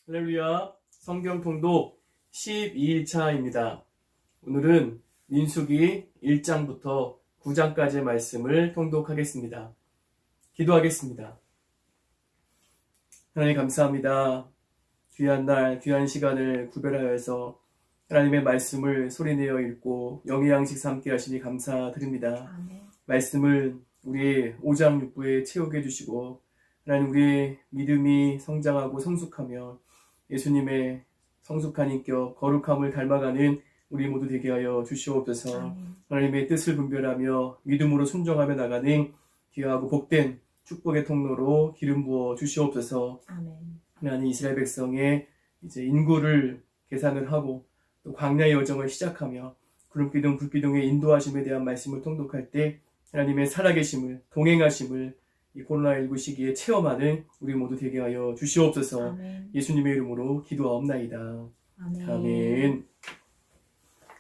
할렐루야. 성경 통독 12일차입니다. 오늘은 민수기 1장부터 9장까지의 말씀을 통독하겠습니다. 기도하겠습니다. 하나님 감사합니다. 귀한 날, 귀한 시간을 구별하여서 하나님의 말씀을 소리내어 읽고 영의 양식 삼게 하시니 감사드립니다. 아멘. 말씀을 우리 5장 6부에 채우게 해주시고 하나님 우리의 믿음이 성장하고 성숙하며 예수님의 성숙한 인격, 거룩함을 닮아가는 우리 모두 되게 하여 주시옵소서. 아멘. 하나님의 뜻을 분별하며 믿음으로 순종하며 나가는 귀하고 복된 축복의 통로로 기름 부어 주시옵소서. 아멘. 하나님 이스라엘 백성의 이제 인구를 계산을 하고 또 광야의 여정을 시작하며 구름기둥 불기둥의 인도하심에 대한 말씀을 통독할 때 하나님의 살아계심을 동행하심을 이 코로나19 시기에 체험하는 우리 모두 되게 하여 주시옵소서. 아멘. 예수님의 이름으로 기도하옵나이다. 아멘. 아멘.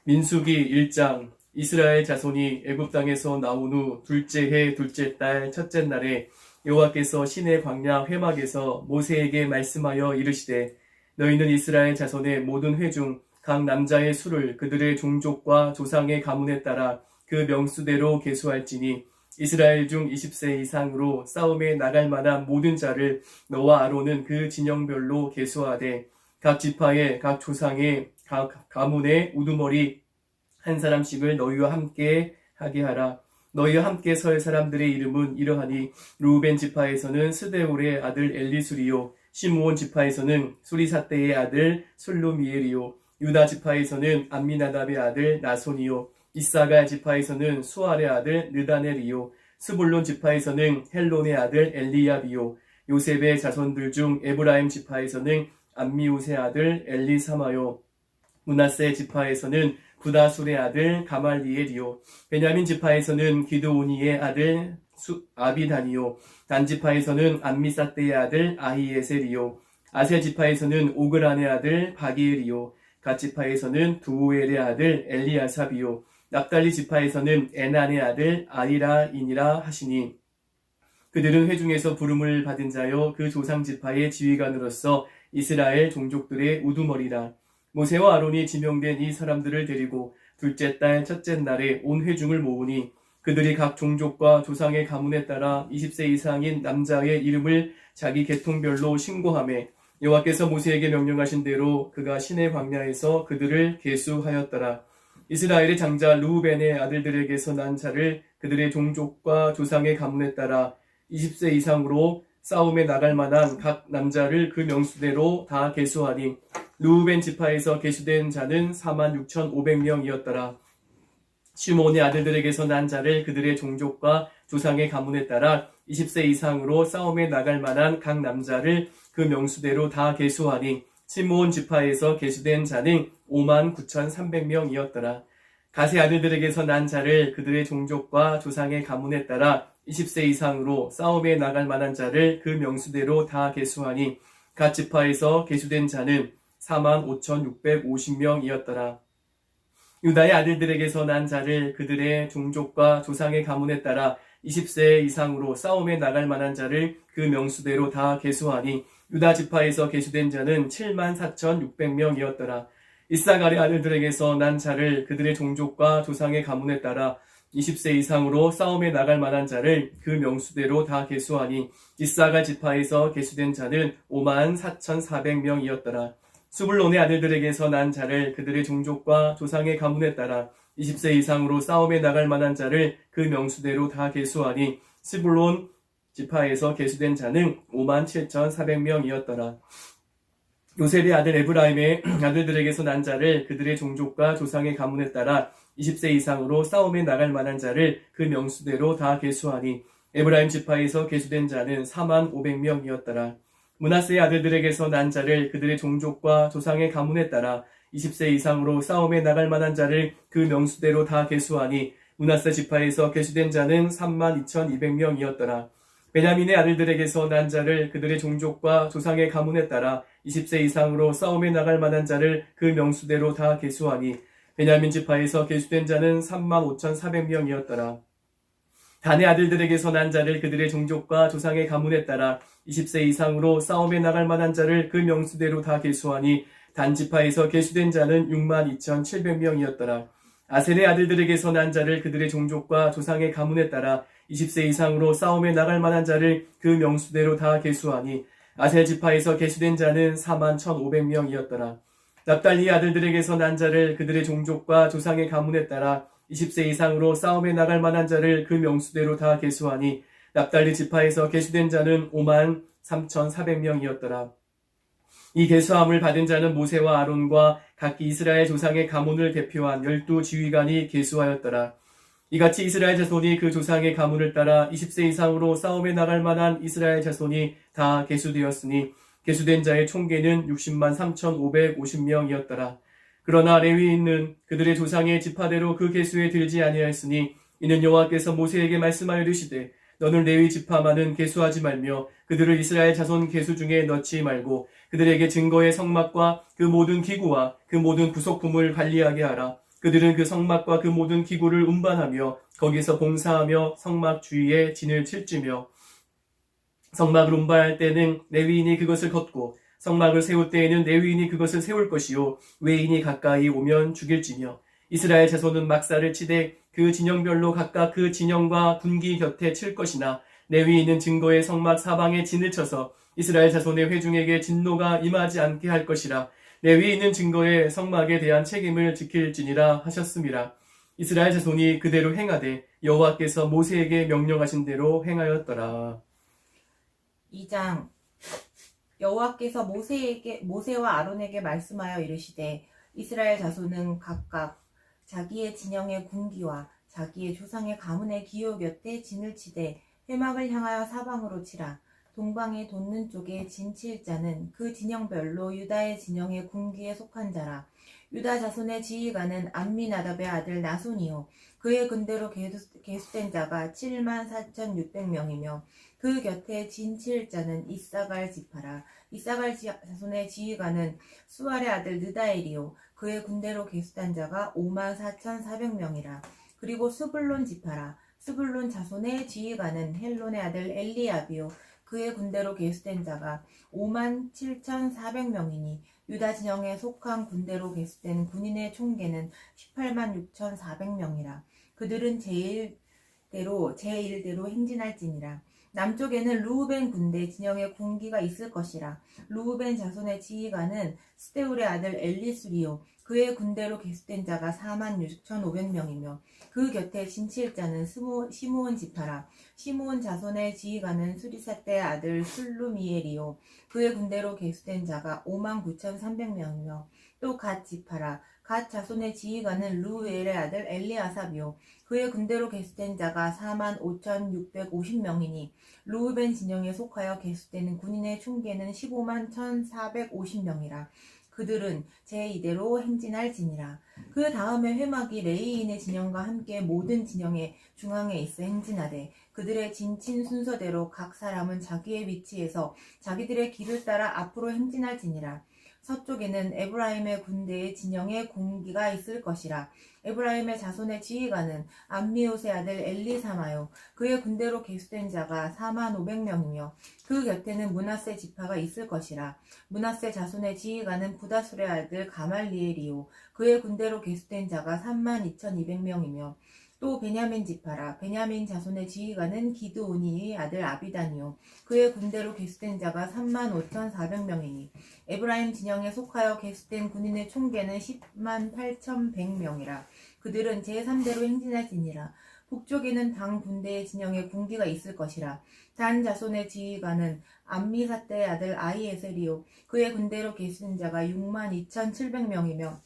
민수기 1장. 이스라엘 자손이 애굽 땅에서 나온 후 둘째 해 둘째 달 첫째 날에 여호와께서 시내 광야 회막에서 모세에게 말씀하여 이르시되 너희는 이스라엘 자손의 모든 회 중 각 남자의 수를 그들의 종족과 조상의 가문에 따라 그 명수대로 계수할지니 이스라엘 중 20세 이상으로 싸움에 나갈 만한 모든 자를 너와 아론은 그 진영별로 계수하되 각 지파의 각 조상의 각 가문의 우두머리 한 사람씩을 너희와 함께 하게 하라. 너희와 함께 설 사람들의 이름은 이러하니 루벤 지파에서는 스데올의 아들 엘리술이요 시므온 지파에서는 수리사떼의 아들 술루미엘이요 유다 지파에서는 암미나답의 아들 나손이요 이사갈 지파에서는 수알의 아들 느다넬이요 스불론 지파에서는 헬론의 아들 엘리압이요 요셉의 자손들 중 에브라임 지파에서는 암미우스의 아들 엘리사마요 므낫세 지파에서는 부다술의 아들 가말리엘이요 베냐민 지파에서는 기드오니의 아들 아비단이요 단 지파에서는 암미사떼의 아들 아히에셀이요 아셀 지파에서는 오그란의 아들 바기엘이요 갓 지파에서는 두우엘의 아들 엘리아삽이요 납달리 지파에서는 에난의 아들 아히라인이라 하시니 그들은 회중에서 부름을 받은 자여 그 조상 지파의 지휘관으로서 이스라엘 종족들의 우두머리라. 모세와 아론이 지명된 이 사람들을 데리고 둘째 달 첫째 날에 온 회중을 모으니 그들이 각 종족과 조상의 가문에 따라 20세 이상인 남자의 이름을 자기 계통별로 신고하며 여호와께서 모세에게 명령하신 대로 그가 시내 광야에서 그들을 계수하였더라. 이스라엘의 장자 르우벤의 아들들에게서 난 자를 그들의 종족과 조상의 가문에 따라 20세 이상으로 싸움에 나갈 만한 각 남자를 그 명수대로 다 계수하니 르우벤 지파에서 계수된 자는 46,500명이었더라. 시므온의 아들들에게서 난 자를 그들의 종족과 조상의 가문에 따라 20세 이상으로 싸움에 나갈 만한 각 남자를 그 명수대로 다 계수하니 시므온 지파에서 계수된 자는 59,300명이었더라. 갓의 아들들에게서 난 자를 그들의 종족과 조상의 가문에 따라 20세 이상으로 싸움에 나갈 만한 자를 그 명수대로 다 계수하니 갓 지파에서 계수된 자는 45,650명이었더라. 유다의 아들들에게서 난 자를 그들의 종족과 조상의 가문에 따라 20세 이상으로 싸움에 나갈 만한 자를 그 명수대로 다 계수하니 유다 지파에서 계수된 자는 74,600명이었더라. 이사갈의 아들들에게서 난 자를 그들의 종족과 조상의 가문에 따라 20세 이상으로 싸움에 나갈 만한 자를 그 명수대로 다 계수하니 이사갈 지파에서 계수된 자는 54,400명이었더라. 스불론의 아들들에게서 난 자를 그들의 종족과 조상의 가문에 따라 20세 이상으로 싸움에 나갈 만한 자를 그 명수대로 다 계수하니 스불론 지파에서 계수된 자는 57,400명이었더라. 요셉의 아들 에브라임의 아들들에게서 난 자를 그들의 종족과 조상의 가문에 따라 20세 이상으로 싸움에 나갈 만한 자를 그 명수대로 다 계수하니 에브라임 지파에서 계수된 자는 45,000명이었더라. 므낫세의 아들들에게서 난 자를 그들의 종족과 조상의 가문에 따라 20세 이상으로 싸움에 나갈 만한 자를 그 명수대로 다 계수하니 므낫세 지파에서 계수된 자는 32,200명이었더라. 베냐민의 아들들에게서 난 자를 그들의 종족과 조상의 가문에 따라 20세 이상으로 싸움에 나갈 만한 자를 그 명수대로 다 계수하니 베냐민 지파에서 계수된 자는 35,400명이었더라. 단의 아들들에게서 난 자를 그들의 종족과 조상의 가문에 따라 20세 이상으로 싸움에 나갈 만한 자를 그 명수대로 다 계수하니 단 지파에서 계수된 자는 62,700명이었더라. 아셀의 아들들에게서 난 자를 그들의 종족과 조상의 가문에 따라 20세 이상으로 싸움에 나갈 만한 자를 그 명수대로 다 계수하니 아셀 지파에서 계수된 자는 41,500명이었더라. 납달리 아들들에게서 난 자를 그들의 종족과 조상의 가문에 따라 20세 이상으로 싸움에 나갈 만한 자를 그 명수대로 다 계수하니 납달리 지파에서 계수된 자는 53,400명이었더라. 이 계수함을 받은 자는 모세와 아론과 각기 이스라엘 조상의 가문을 대표한 12지휘관이 계수하였더라. 이같이 이스라엘 자손이 그 조상의 가문을 따라 20세 이상으로 싸움에 나갈 만한 이스라엘 자손이 다 계수되었으니 계수된 자의 총계는 603,550명이었더라. 그러나 레위인은 그들의 조상의 지파대로 그 계수에 들지 아니하였으니 이는 여호와께서 모세에게 말씀하여 이르시되 너는 레위 지파만은 계수하지 말며 그들을 이스라엘 자손 계수 중에 넣지 말고 그들에게 증거의 성막과 그 모든 기구와 그 모든 부속품을 관리하게 하라. 그들은 그 성막과 그 모든 기구를 운반하며 거기서 봉사하며 성막 주위에 진을 칠지며 성막을 운반할 때는 레위인이 그것을 걷고 성막을 세울 때에는 레위인이 그것을 세울 것이요 외인이 가까이 오면 죽일지며 이스라엘 자손은 막사를 치되 그 진영별로 각각 그 진영과 군기 곁에 칠 것이나 레위인은 증거의 성막 사방에 진을 쳐서 이스라엘 자손의 회중에게 진노가 임하지 않게 할 것이라. 레위인은 증거의 성막에 대한 책임을 지킬지니라 하셨음이라. 이스라엘 자손이 그대로 행하되 여호와께서 모세에게 명령하신 대로 행하였더라. 2장 여호와께서 모세와 아론에게 말씀하여 이르시되 이스라엘 자손은 각각 자기의 진영의 군기와 자기의 조상의 가문의 기호 곁에 진을 치되 회막을 향하여 사방으로 치라. 동방에 돋는 쪽에 진 칠 자는 그 진영별로 유다의 진영의 군기에 속한 자라. 유다 자손의 지휘관은 암미나답의 아들 나손이요 그의 군대로 계수된 자가 74,600명이며 그 곁에 진 칠 자는 이사갈 지파라. 이사갈 자손의 지휘관은 수알의 아들 느다엘이요 그의 군대로 계수된 자가 54,400명이라. 그리고 스불론 지파라. 스불론 자손의 지휘관은 헬론의 아들 엘리압이요 그의 군대로 계수된 자가 57,400명이니 유다 진영에 속한 군대로 계수된 군인의 총계는 186,400명이라. 그들은 제1대로 행진할지니라. 남쪽에는 루우벤 군대 진영의 군기가 있을 것이라. 루우벤 자손의 지휘관은 스데울의 아들 엘리수리요 그의 군대로 계수된 자가 46,500명이며 그 곁에 진칠 자는 시므온 지파라. 시므온 자손의 지휘관은 수리사떼의 아들 술루미엘이요 그의 군대로 계수된 자가 59,300명이며 또 갓 지파라. 갓 자손의 지휘관은 루엘의 아들 엘리아삽이요 그의 군대로 계수된 자가 45,650명이니 루우벤 진영에 속하여 계수되는 군인의 총계는 151,450명이라. 그들은 제2대로 행진할지니라. 그 다음에 회막이 레위인의 진영과 함께 모든 진영의 중앙에 있어 행진하되 그들의 진친 순서대로 각 사람은 자기의 위치에서 자기들의 길을 따라 앞으로 행진할지니라. 서쪽에는 에브라임의 군대의 진영에 군기가 있을 것이라. 에브라임의 자손의 지휘관은 암미옷의 아들 엘리사마요 그의 군대로 계수된 자가 45,000명이며 그 곁에는 므낫세 지파가 있을 것이라. 므낫세 자손의 지휘관은 부다술의 아들 가말리엘이요 그의 군대로 계수된 자가 32,200명이며 또 베냐민 지파라. 베냐민 자손의 지휘관은 기드오니의 아들 아비단이요 그의 군대로 계수된 자가 35,400명이니 에브라임 진영에 속하여 계수된 군인의 총계는 108,100명이라. 그들은 제3대로 행진할지니라. 북쪽에는 당 군대의 진영에 군기가 있을 것이라. 단 자손의 지휘관은 암미사떼의 아들 아히에셀이요 그의 군대로 계수된 자가 62,700명이며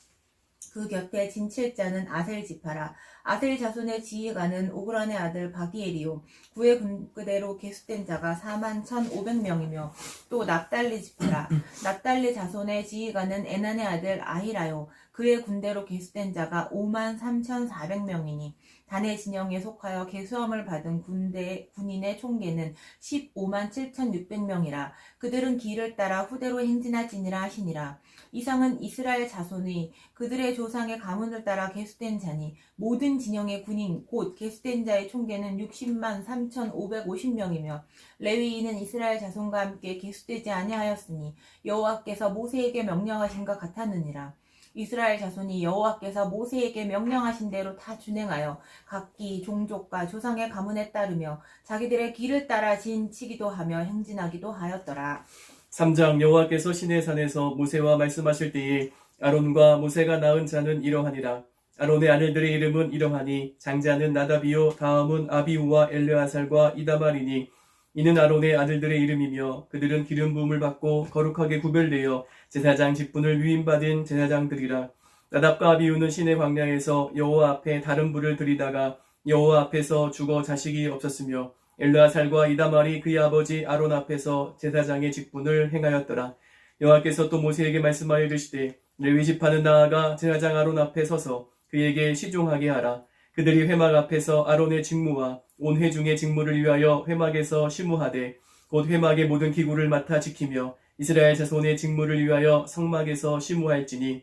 그 곁에 진칠 자는 아셀 지파라. 아셀 자손의 지휘관은 오그란의 아들 바기엘이요 그의 군대로 계수된 자가 41,500명이며 또 납달리 지파라. 납달리 자손의 지휘관은 에난의 아들 아히라요 그의 군대로 계수된 자가 53,400명이니 단의 진영에 속하여 계수함을 받은 군인의 총계는 15만 7,600명이라. 그들은 길을 따라 후대로 행진하지니라 하시니라. 이상은 이스라엘 자손이 그들의 조상의 가문을 따라 계수된 자니 모든 진영의 군인 곧 계수된 자의 총계는 60만 3,550명이며 레위인은 이스라엘 자손과 함께 계수되지 아니하였으니 여호와께서 모세에게 명령하신과 같았느니라. 이스라엘 자손이 여호와께서 모세에게 명령하신 대로 다 준행하여 각기 종족과 조상의 가문에 따르며 자기들의 길을 따라 진치기도 하며 행진하기도 하였더라. 3장 여호와께서 시내산에서 모세와 말씀하실 때에 아론과 모세가 낳은 자는 이러하니라. 아론의 아들들의 이름은 이러하니 장자는 나답이요 다음은 아비후와 엘르아살과 이다말이니 이는 아론의 아들들의 이름이며 그들은 기름 부음을 받고 거룩하게 구별되어 제사장 직분을 위임받은 제사장들이라. 나답과 아비후는 시내 광야에서 여호와 앞에 다른 불을 들이다가 여호와 앞에서 죽어 자식이 없었으며 엘르아살과 이다말이 그의 아버지 아론 앞에서 제사장의 직분을 행하였더라. 여호와께서 또 모세에게 말씀하여 이르시되 레위 지파는 나아가 제사장 아론 앞에 서서 그에게 시종하게 하라. 그들이 회막 앞에서 아론의 직무와 온 회중의 직무를 위하여 회막에서 시무하되 곧 회막의 모든 기구를 맡아 지키며 이스라엘 자손의 직무를 위하여 성막에서 시무할지니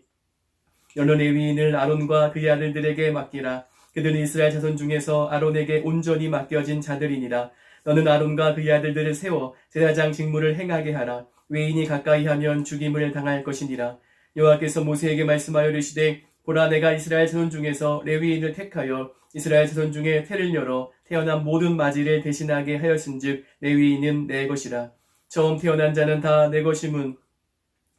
여러 레위인을 아론과 그의 아들들에게 맡기라. 그들은 이스라엘 자손 중에서 아론에게 온전히 맡겨진 자들이니라. 너는 아론과 그의 아들들을 세워 제사장 직무를 행하게 하라. 외인이 가까이 하면 죽임을 당할 것이니라. 여호와께서 모세에게 말씀하여 이르시되 보라 내가 이스라엘 자손 중에서 레위인을 택하여 이스라엘 자손 중에 태를 열어 태어난 모든 마지를 대신하게 하였은즉 레위인은 내 것이라. 처음 태어난 자는 다 내 것임은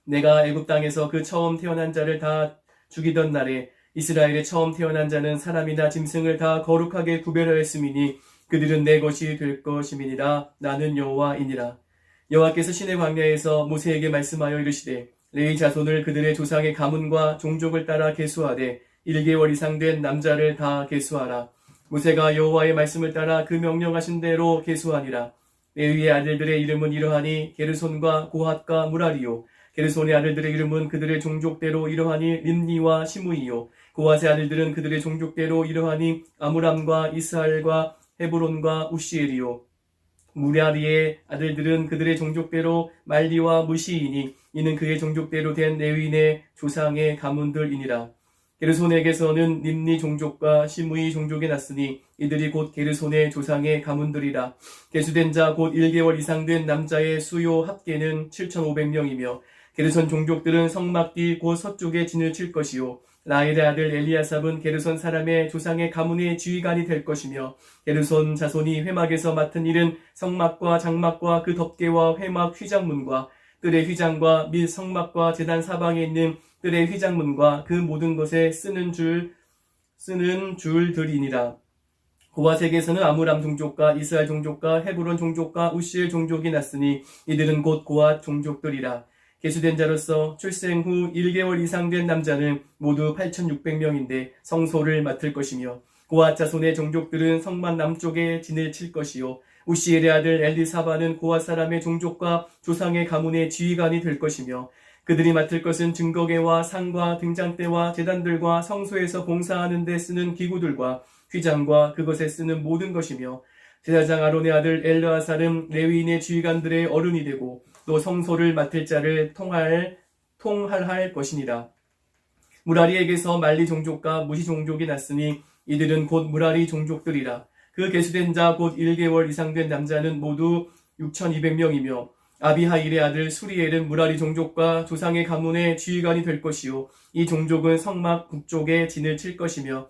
내가 애굽 땅에서 그 처음 태어난 자를 다 죽이던 날에 이스라엘의 처음 태어난 자는 사람이나 짐승을 다 거룩하게 구별하였음이니 그들은 내 것이 될 것임이니라. 나는 여호와이니라. 여호와께서 시내 광야에서 모세에게 말씀하여 이르시되 레위 자손을 그들의 조상의 가문과 종족을 따라 계수하되 1개월 이상 된 남자를 다 계수하라. 모세가 여호와의 말씀을 따라 그 명령하신 대로 계수하니라. 레위의 아들들의 이름은 이러하니 게르손과 고핫과 무라리요. 게르손의 아들들의 이름은 그들의 종족대로 이러하니 림니와 시므이요. 고핫의 아들들은 그들의 종족대로 이러하니 아므람과 이스할과 헤브론과 우시엘이요. 무라리의 아들들은 그들의 종족대로 말리와 무시이니 이는 그의 종족대로 된 레위인의 조상의 가문들이니라. 게르손에게서는 림니 종족과 시므이 종족이 났으니 이들이 곧 게르손의 조상의 가문들이라. 계수된 자 곧 1개월 이상 된 남자의 수요 합계는 7,500명이며 게르손 종족들은 성막 뒤 곧 서쪽에 진을 칠 것이요. 라헬의 아들 엘리아삽은 게르손 사람의 조상의 가문의 지휘관이 될 것이며 게르손 자손이 회막에서 맡은 일은 성막과 장막과 그 덮개와 회막 휘장문과 뜰의 휘장과 및 성막과 제단 사방에 있는 뜰의 휘장문과 그 모든 것에 쓰는 줄들이니라. 고핫에게서는 아므람 종족과 이스할 종족과 헤브론 종족과 우시엘 종족이 났으니 이들은 곧 고핫 종족들이라. 계수된 자로서 출생 후 1개월 이상 된 남자는 모두 8,600명인데 성소를 맡을 것이며 고핫 자손의 종족들은 성막 남쪽에 진을 칠 것이요. 우시엘의 아들 엘리사바는 고핫 사람의 종족과 조상의 가문의 지휘관이 될 것이며 그들이 맡을 것은 증거계와 상과 등잔대와 제단들과 성소에서 봉사하는 데 쓰는 기구들과 휘장과 그것에 쓰는 모든 것이며 제사장 아론의 아들 엘르아살은 레위인의 지휘관들의 어른이 되고 또 성소를 맡을 자를 통할할 것이니라. 무라리에게서 말리 종족과 무시 종족이 났으니 이들은 곧 무라리 종족들이라. 그 계수된 자 곧 1개월 이상 된 남자는 모두 6,200명이며 아비하일의 아들 수리엘은 무라리 종족과 조상의 가문의 지휘관이 될 것이요. 이 종족은 성막 북쪽에 진을 칠 것이며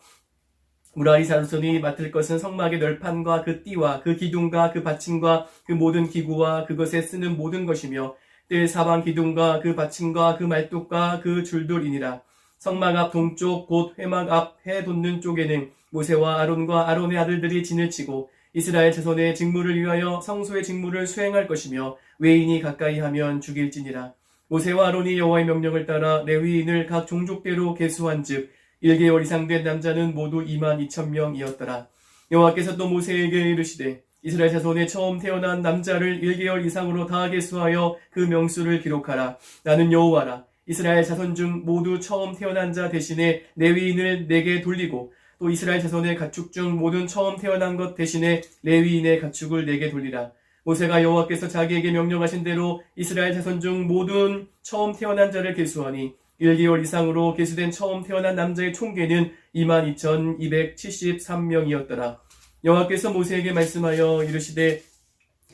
무라리 자손이 맡을 것은 성막의 널판과 그 띠와 그 기둥과 그 받침과 그 모든 기구와 그것에 쓰는 모든 것이며 뜰 사방 기둥과 그 받침과 그 말뚝과 그 줄들이니라. 성막 앞 동쪽 곧 회막 앞 해 돋는 쪽에는 모세와 아론과 아론의 아들들이 진을 치고 이스라엘 자손의 직무를 위하여 성소의 직무를 수행할 것이며 외인이 가까이 하면 죽일지니라. 모세와 아론이 여호와의 명령을 따라 레위인을 각 종족대로 계수한즉 1개월 이상 된 남자는 모두 22,000명이었더라. 여호와께서 또 모세에게 이르시되 이스라엘 자손의 처음 태어난 남자를 1개월 이상으로 다 계수하여 그 명수를 기록하라. 나는 여호와라. 이스라엘 자손 중 모두 처음 태어난 자 대신에 레위인을 내게 돌리고 또 이스라엘 자손의 가축 중 모든 처음 태어난 것 대신에 레위인의 가축을 내게 돌리라. 모세가 여호와께서 자기에게 명령하신 대로 이스라엘 자손 중 모든 처음 태어난 자를 계수하니 1개월 이상으로 계수된 처음 태어난 남자의 총계는 22,273명이었더라. 여호와께서 모세에게 말씀하여 이르시되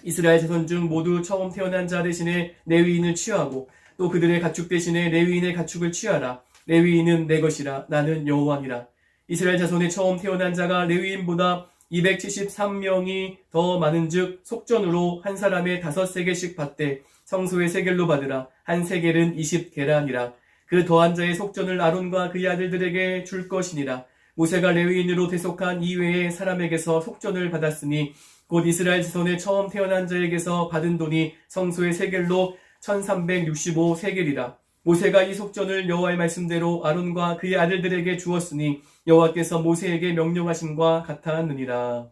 이스라엘 자손 중 모두 처음 태어난 자 대신에 레위인을 취하고 또 그들의 가축 대신에 레위인의 가축을 취하라. 레위인은 내 것이라. 나는 여호와니라. 이스라엘 자손의 처음 태어난 자가 레위인보다 273명이 더 많은즉 속전으로 한 사람에 5세겔씩 받되 성소의 세겔로 받으라. 한 세겔은 20게란이라. 그 더한 자의 속전을 아론과 그의 아들들에게 줄 것이니라. 모세가 레위인으로 대속한 이외의 사람에게서 속전을 받았으니 곧 이스라엘 자손의 처음 태어난 자에게서 받은 돈이 성소의 세겔로 1365세겔이라. 모세가 이 속전을 여호와의 말씀대로 아론과 그의 아들들에게 주었으니 여호와께서 모세에게 명령하심과 같았느니라.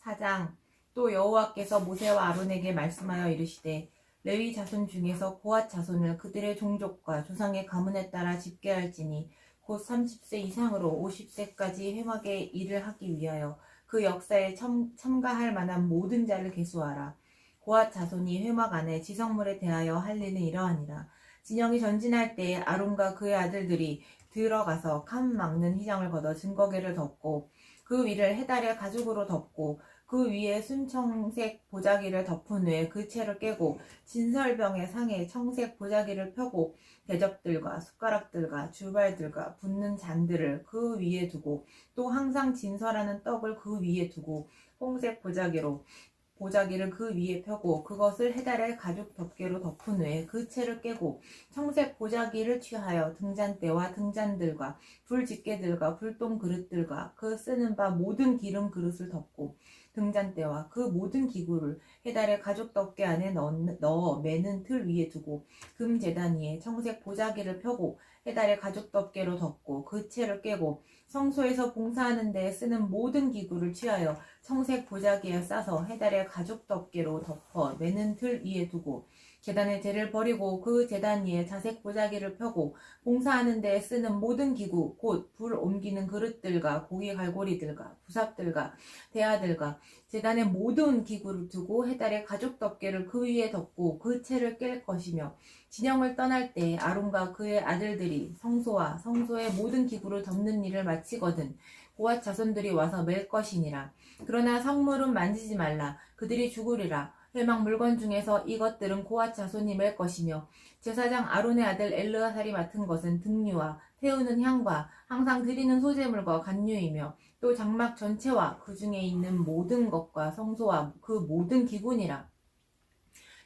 4장. 또 여호와께서 모세와 아론에게 말씀하여 이르시되 레위 자손 중에서 고핫 자손을 그들의 종족과 조상의 가문에 따라 집계할지니 곧 30세 이상으로 50세까지 회막에 일을 하기 위하여 그 역사에 참가할 만한 모든 자를 계수하라. 고핫 자손이 회막 안에 지성물에 대하여 할 일은 이러하니라. 진영이 전진할 때에 아론과 그의 아들들이 들어가서 칸 막는 휘장을 걷어 증거계를 덮고 그 위를 해달의 가죽으로 덮고 그 위에 순청색 보자기를 덮은 후에 그 채를 깨고 진설병의 상에 청색 보자기를 펴고 대접들과 숟가락들과 주발들과 붓는 잔들을 그 위에 두고 또 항상 진설하는 떡을 그 위에 두고 홍색 보자기를 그 위에 펴고 그것을 해달의 가죽 덮개로 덮은 후에 그 채를 깨고 청색 보자기를 취하여 등잔대와 등잔들과 불집게들과 불똥 그릇들과 그 쓰는 바 모든 기름 그릇을 덮고 등잔대와 그 모든 기구를 해달의 가죽 덮개 안에 넣어 매는 틀 위에 두고 금 제단 위에 청색 보자기를 펴고 해달의 가죽 덮개로 덮고 그 채를 깨고 성소에서 봉사하는 데에 쓰는 모든 기구를 취하여 청색 보자기에 싸서 해달의 가죽 덮개로 덮어 매는 틀 위에 두고 제단의 재를 버리고 그 제단 위에 자색 보자기를 펴고 봉사하는 데에 쓰는 모든 기구 곧 불 옮기는 그릇들과 고기 갈고리들과 부삽들과 대야들과 제단의 모든 기구를 두고 해달의 가죽 덮개를 그 위에 덮고 그 채를 깰 것이며 진영을 떠날 때 아론과 그의 아들들이 성소와 성소의 모든 기구를 덮는 일을 마치거든 고핫 자손들이 와서 맬 것이니라. 그러나 성물은 만지지 말라. 그들이 죽으리라. 회막 물건 중에서 이것들은 고핫 자손이 맬 것이며 제사장 아론의 아들 엘르아살이 맡은 것은 등류와 태우는 향과 항상 드리는 소제물과 간류이며 또 장막 전체와 그 중에 있는 모든 것과 성소와 그 모든 기구니라.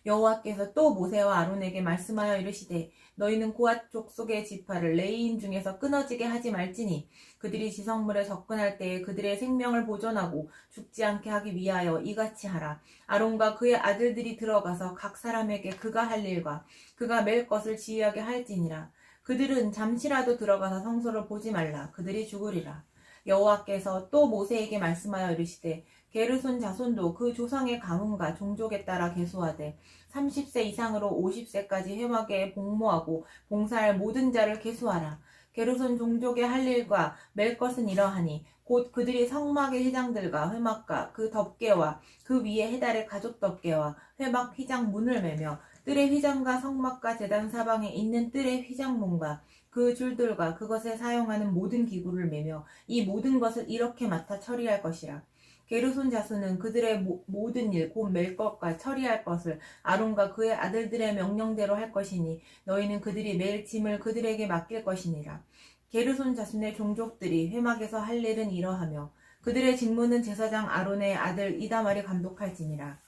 여호와께서 또 모세와 아론에게 말씀하여 이르시되 너희는 고핫 족속의 지파를 레위인 중에서 끊어지게 하지 말지니 그들이 지성물에 접근할 때에 그들의 생명을 보존하고 죽지 않게 하기 위하여 이같이 하라. 아론과 그의 아들들이 들어가서 각 사람에게 그가 할 일과 그가 맬 것을 지휘하게 할지니라. 그들은 잠시라도 들어가서 성소를 보지 말라. 그들이 죽으리라. 여호와께서 또 모세에게 말씀하여 이르시되 게르손 자손도 그 조상의 가문과 종족에 따라 계수하되 30세 이상으로 50세까지 회막에 복무하고 봉사할 모든 자를 계수하라. 게르손 종족의 할 일과 맬 것은 이러하니 곧 그들이 성막의 휘장들과 회막과 그 덮개와 그 위에 해달의 가죽 덮개와 회막 휘장 문을 매며 뜰의 휘장과 성막과 제단 사방에 있는 뜰의 휘장문과 그 줄들과 그것에 사용하는 모든 기구를 매며 이 모든 것을 이렇게 맡아 처리할 것이라. 게르손 자손은 그들의 모든 일 곧 맬 것과 처리할 것을 아론과 그의 아들들의 명령대로 할 것이니 너희는 그들이 맬 짐을 그들에게 맡길 것이니라. 게르손 자손의 종족들이 회막에서 할 일은 이러하며 그들의 직무는 제사장 아론의 아들 이다말이 감독할지니라.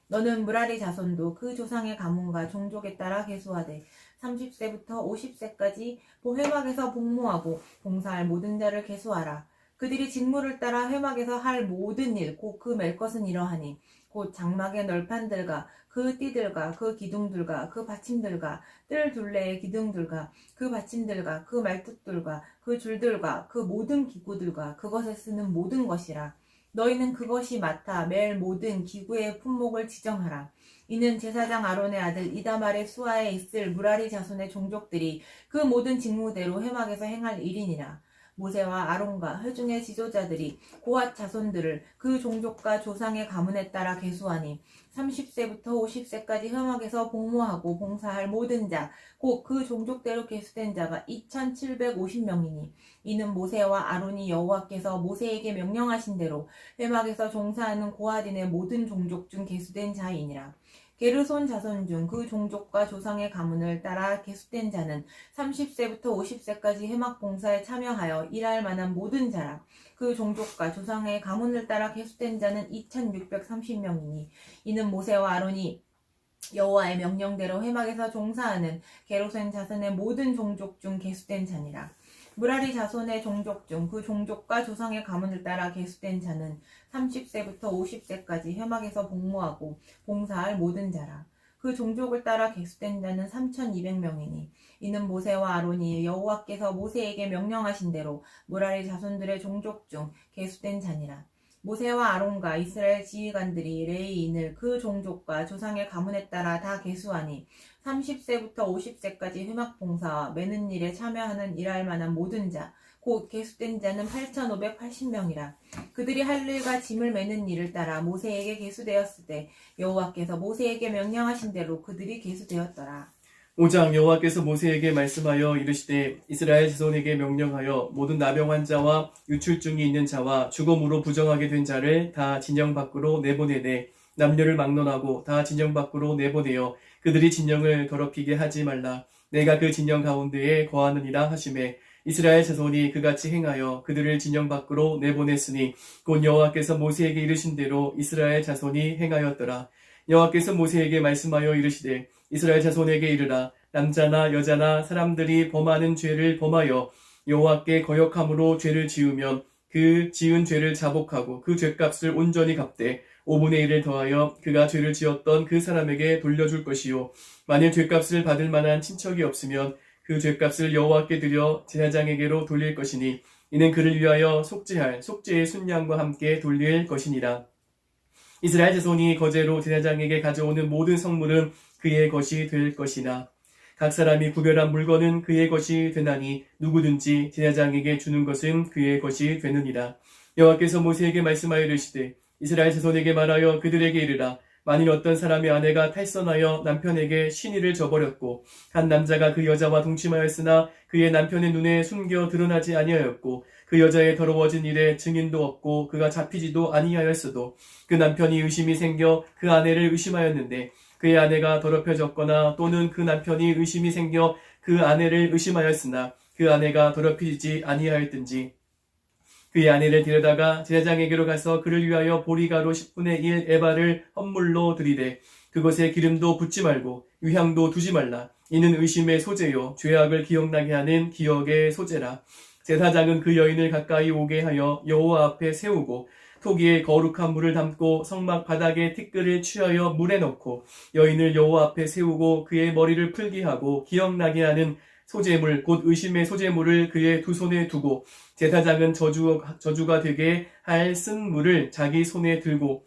너는 무라리 자손도 그 조상의 가문과 종족에 따라 계수하되 30세부터 50세까지 회막에서 복무하고 봉사할 모든 자를 계수하라. 그들이 직무를 따라 회막에서 할 모든 일 곧 그 맬 것은 이러하니 곧 장막의 널판들과 그 띠들과 그 기둥들과 그 받침들과 뜰 둘레의 기둥들과 그 받침들과 그 말뚝들과 그 줄들과 그 모든 기구들과 그것에 쓰는 모든 것이라. 너희는 그것이 맡아 맬 모든 기구의 품목을 지정하라. 이는 제사장 아론의 아들 이다말의 수하에 있을 무라리 자손의 종족들이 그 모든 직무대로 회막에서 행할 일이니라. 모세와 아론과 회중의 지도자들이 고앗 자손들을 그 종족과 조상의 가문에 따라 계수하니 30세부터 50세까지 회막에서 복무하고 봉사할 모든 자, 곧 그 종족대로 계수된 자가 2,750명이니 이는 모세와 아론이 여호와께서 모세에게 명령하신 대로 회막에서 종사하는 고앗인의 모든 종족 중 계수된 자이니라. 게르손 자손 중 그 종족과 조상의 가문을 따라 계수된 자는 30세부터 50세까지 회막 봉사에 참여하여 일할 만한 모든 자라. 그 종족과 조상의 가문을 따라 계수된 자는 2,630명이니 이는 모세와 아론이 여호와의 명령대로 회막에서 종사하는 게르손 자손의 모든 종족 중 계수된 자니라. 무라리 자손의 종족 중 그 종족과 조상의 가문을 따라 계수된 자는 30세부터 50세까지 회막에서 복무하고 봉사할 모든 자라. 그 종족을 따라 계수된 자는 3,200명이니 이는 모세와 아론이 여호와께서 모세에게 명령하신 대로 무라리 자손들의 종족 중 계수된 자니라. 모세와 아론과 이스라엘 지휘관들이 레위인을 그 종족과 조상의 가문에 따라 다 계수하니 30세부터 50세까지 회막 봉사와 매는 일에 참여하는 일할 만한 모든 자, 곧 계수된 자는 8,580명이라. 그들이 할 일과 짐을 매는 일을 따라 모세에게 계수되었을 때 여호와께서 모세에게 명령하신 대로 그들이 계수되었더라. 5장 여호와께서 모세에게 말씀하여 이르시되 이스라엘 자손에게 명령하여 모든 나병 자와 유출증이 있는 자와 죽음으로 부정하게 된 자를 다 진영 밖으로 내보내되 남녀를 막론하고 다 진영 밖으로 내보내어 그들이 진영을 더럽히게 하지 말라. 내가 그 진영 가운데에 거하느니라 하시매 이스라엘 자손이 그같이 행하여 그들을 진영 밖으로 내보냈으니 곧 여호와께서 모세에게 이르신 대로 이스라엘 자손이 행하였더라. 여호와께서 모세에게 말씀하여 이르시되 이스라엘 자손에게 이르라. 남자나 여자나 사람들이 범하는 죄를 범하여 여호와께 거역함으로 죄를 지으면 그 지은 죄를 자복하고 그 죄값을 온전히 갚되 5분의 1을 더하여 그가 죄를 지었던 그 사람에게 돌려줄 것이요 만일 죄값을 받을 만한 친척이 없으면 그 죄값을 여호와께 드려 제사장에게로 돌릴 것이니 이는 그를 위하여 속죄할 속죄의 순양과 함께 돌릴 것이니라. 이스라엘 자손이 거제로 제사장에게 가져오는 모든 성물은 그의 것이 될 것이나 각 사람이 구별한 물건은 그의 것이 되나니 누구든지 제사장에게 주는 것은 그의 것이 되느니라. 여호와께서 모세에게 말씀하여 이르시되 이스라엘 자손에게 말하여 그들에게 이르라. 만일 어떤 사람의 아내가 탈선하여 남편에게 신의를 저버렸고 한 남자가 그 여자와 동침하였으나 그의 남편의 눈에 숨겨 드러나지 아니하였고 그 여자의 더러워진 일에 증인도 없고 그가 잡히지도 아니하였어도 그 남편이 의심이 생겨 그 아내를 의심하였는데 그의 아내가 더럽혀졌거나 또는 그 남편이 의심이 생겨 그 아내를 의심하였으나 그 아내가 더럽히지 아니하였든지 그의 아내를 데려다가 제사장에게로 가서 그를 위하여 보리가루 10분의 1 에바를 헌물로 드리되 그것에 기름도 붓지 말고 유향도 두지 말라. 이는 의심의 소재요 죄악을 기억나게 하는 기억의 소재라. 제사장은 그 여인을 가까이 오게 하여 여호와 앞에 세우고 토기에 거룩한 물을 담고 성막 바닥에 티끌을 취하여 물에 넣고 여인을 여호와 앞에 세우고 그의 머리를 풀게 하고 기억나게 하는 소재물 곧 의심의 소재물을 그의 두 손에 두고 제사장은 저주가 되게 할 쓴 물을 자기 손에 들고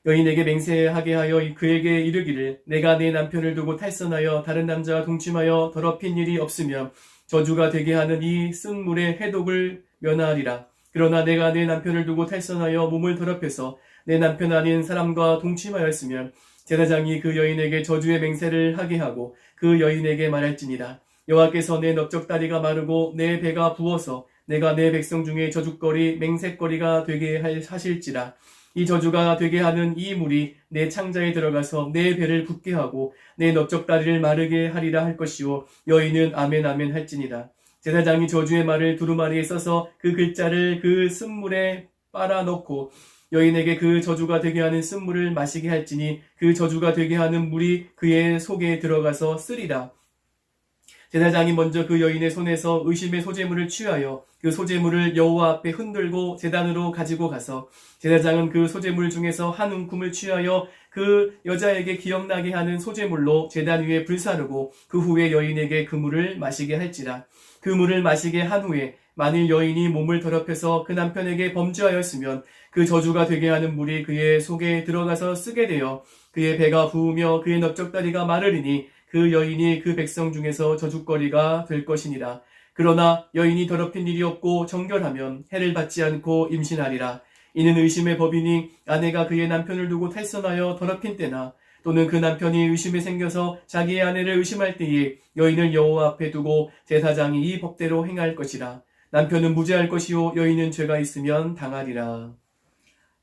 여인에게 맹세하게 하여 그에게 이르기를 내가 내 남편을 두고 탈선하여 다른 남자와 동침하여 더럽힌 일이 없으면 저주가 되게 하는 이 쓴 물의 해독을 면하리라. 그러나 내가 내 남편을 두고 탈선하여 몸을 더럽혀서 내 남편 아닌 사람과 동침하였으면 제사장이 그 여인에게 저주의 맹세를 하게 하고 그 여인에게 말할지니라. 여호와께서 내 넓적다리가 마르고 내 배가 부어서 내가 내 백성 중에 저주거리 맹세거리가 되게 하실지라. 이 저주가 되게 하는 이 물이 내 창자에 들어가서 내 배를 붓게 하고 내 넓적다리를 마르게 하리라 할 것이요 여인은 아멘 아멘 할지니라. 제사장이 저주의 말을 두루마리에 써서 그 글자를 그 쓴물에 빨아넣고 여인에게 그 저주가 되게 하는 쓴물을 마시게 할지니 그 저주가 되게 하는 물이 그의 속에 들어가서 쓰리라. 제사장이 먼저 그 여인의 손에서 의심의 소재물을 취하여 그 소재물을 여호와 앞에 흔들고 제단으로 가지고 가서 제사장은 그 소재물 중에서 한 움큼을 취하여 그 여자에게 기억나게 하는 소재물로 제단 위에 불사르고 그 후에 여인에게 그 물을 마시게 할지라. 그 물을 마시게 한 후에 만일 여인이 몸을 더럽혀서 그 남편에게 범죄하였으면 그 저주가 되게 하는 물이 그의 속에 들어가서 쓰게 되어 그의 배가 부으며 그의 넓적다리가 마르리니 그 여인이 그 백성 중에서 저주거리가 될 것이니라. 그러나 여인이 더럽힌 일이 없고 정결하면 해를 받지 않고 임신하리라. 이는 의심의 법이니 아내가 그의 남편을 두고 탈선하여 더럽힌 때나 또는 그 남편이 의심이 생겨서 자기의 아내를 의심할 때에 여인을 여호와 앞에 두고 제사장이 이 법대로 행할 것이라. 남편은 무죄할 것이요 여인은 죄가 있으면 당하리라.